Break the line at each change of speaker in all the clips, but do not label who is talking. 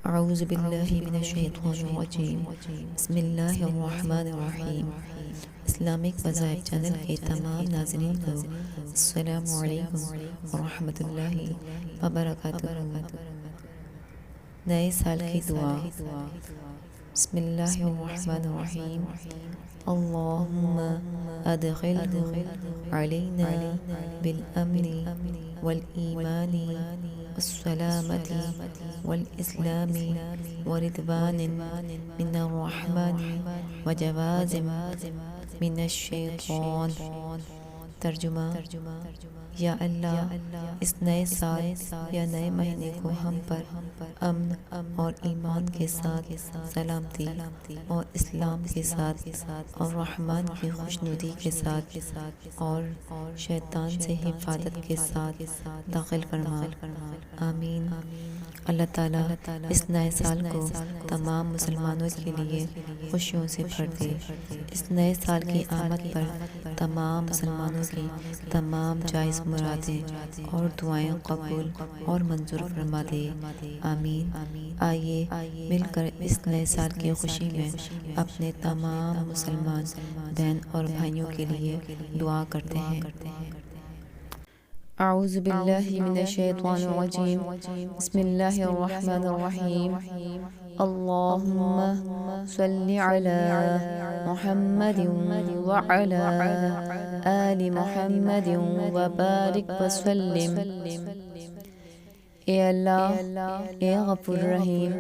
اعوذ باللہ من الشیطان الرجیم بسم اللہ الرحمن الرحیم۔ اسلامک وظائف چینل کے تمام ناظرین کو السلام علیکم ورحمۃ اللہ وبرکاتہ۔ نئے سال کی دعا۔ بسم اللہ الرحمن الرحیم۔ اللہم ادخلہ علینا بالامن والایمان والسلامة والإسلام ورضوان من الرحمن وجواز من الشیطان۔ ترجمہ: یا اللہ، اس نئے سال یا نئے مہینے کو ہم پر امن اور ایمان کے ساتھ سلامتی اور اسلام کے ساتھ اور رحمان کی خوشنودی کے ساتھ اور شیطان سے حفاظت کے ساتھ داخل فرما، آمین۔ اللہ تعالیٰ اس نئے سال کو تمام مسلمانوں کے لیے خوشیوں سے بھر دے۔ اس نئے سال کی آمد پر تمام مسلمانوں کی تمام جائز مرادیں اور دعائیں قبول اور منظور فرما دے، آمین۔ آئیے مل کر اس نئے سال کی خوشی میں اپنے تمام مسلمان بہن اور بھائیوں کے لیے دعا کرتے ہیں۔ اعوذ باللہ من الشیطان الرجیم بسم اللہ الرحمن الرحیم۔ اللہم صل علی محمد وعلی آل محمد وبارک وسلم۔ اے اللہ، اے غفور رحیم،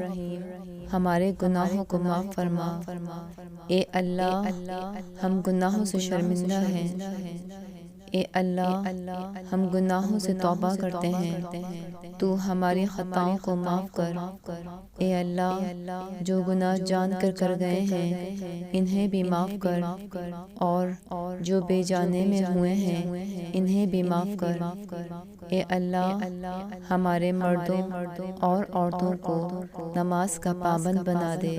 ہمارے گناہوں کو معاف فرما۔ اے اللہ، ہم گناہوں سے شرمندہ ہیں۔ اے اللہ، ہم گناہوں سے توبہ کرتے ہیں، تو ہماری خطاؤں کو معاف کر۔ اے اللہ، جو گناہ جان کر گئے ہیں انہیں بھی معاف کر، اور جو بے جانے میں ہوئے ہیں انہیں بھی معاف کر۔ اے اللہ، ہمارے مردوں اور عورتوں کو نماز کا پابند بنا دے۔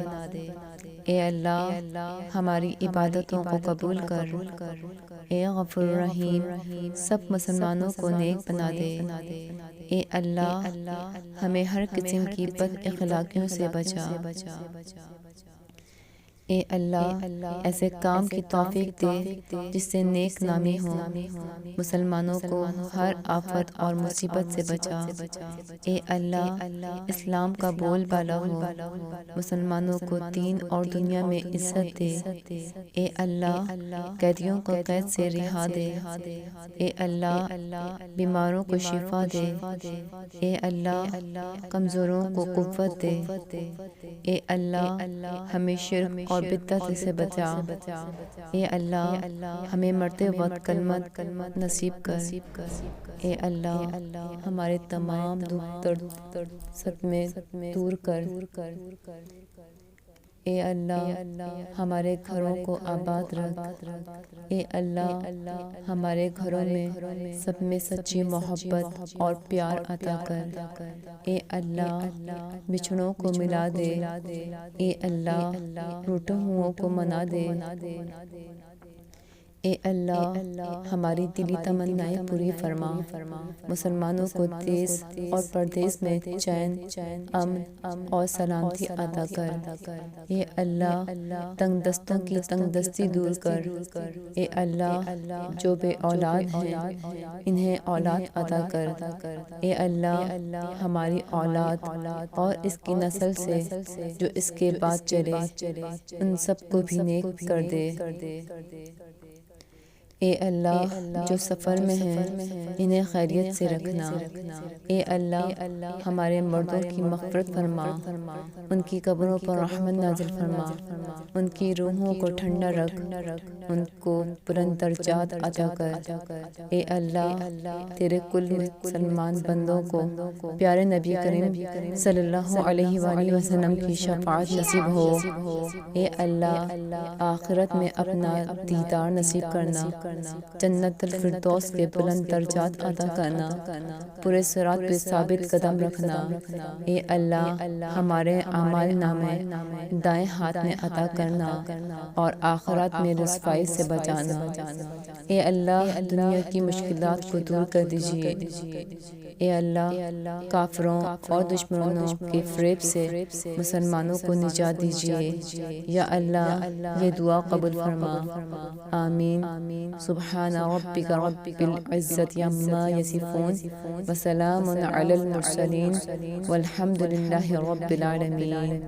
اے اللہ، ہماری عبادتوں کو قبول کر۔ اے غفور رحیم، سب مسلمانوں کو نیک بنا دے۔ اے اللہ، ہمیں ہر قسم کی بد اخلاقیوں سے بچا۔ اے اللہ، ایسے کام کی توفیق دے جس سے نیک نامی ہو۔ مسلمانوں کو ہر آفت اور مصیبت سے بچا۔ اے اللہ، اسلام کا بول بالا ہو۔ مسلمانوں کو دین اور دنیا میں عزت دے۔ اے اللہ، قیدیوں کو قید سے رہا دے۔ اے اللہ، بیماروں کو شفا دے۔ اے اللہ، کمزوروں کو قوت دے۔ اے اللہ، ہمیں شرک اور بدعت سے بچا۔ اے اللہ، ہمیں مرتے وقت کلمت نصیب کر۔ اے اللہ، ہمارے تمام دکھ درد صدمے دور کر۔ اے اللہ، ہمارے گھروں کو آباد رکھ۔ اے اللہ، ہمارے گھروں میں سب میں سچی محبت اور پیار عطا کر۔ اے اللہ، بچھڑوں کو ملا دے۔ اے اللہ، ٹوٹے ہوں کو منا دے۔ اے اللہ، ہماری دلی تمنائیں پوری فرما۔ مسلمانوں کو دیس اور پردیس میں چین، امن اور سلامتی عطا کر۔ اے اللہ، تنگ دستوں کی تنگ دستی دور کر۔ اے اللہ، جو بے اولاد ہیں انہیں اولاد عطا کر۔ اے اللہ، ہماری اولاد اور اس کی نسل سے جو اس کے بعد چلے ان سب کو بھی نیک کر دے۔ اے اللہ، جو سفر میں ہیں انہیں خیریت سے رکھنا۔ اے اللہ، ہمارے مردوں کی مغفرت فرما، ان کی قبروں پر رحمت نازل فرما، ان کی روحوں کو ٹھنڈا رکھ، ان کو بلند درجات عطا کر۔ اے اللہ، تیرے کل مسلمان بندوں کو پیارے نبی کریم صلی اللہ علیہ وآلہ وسلم کی شفاعت نصیب ہو۔ اے اللہ، آخرت میں اپنا دیدار نصیب کرنا، جنت الفردوس کے بلند درجات عطا کرنا، پورے صراط پہ ثابت قدم رکھنا۔ اے اللہ، ہمارے اعمال نامے دائیں ہاتھ میں عطا کرنا اور آخرت میں رسوائی سے بچانا۔ اے اللہ، دنیا کی مشکلات کو دور کر دیجئے۔
اے اللہ کافروں اور دشمنوں کے فریب سے مسلمانوں کو نجات دیجیے۔ یا اللہ یہ دعا قبول فرما، آمین۔ سبحان ربک رب العزت عما یصفون وسلام علی المرسلین والحمد للہ رب العالمین۔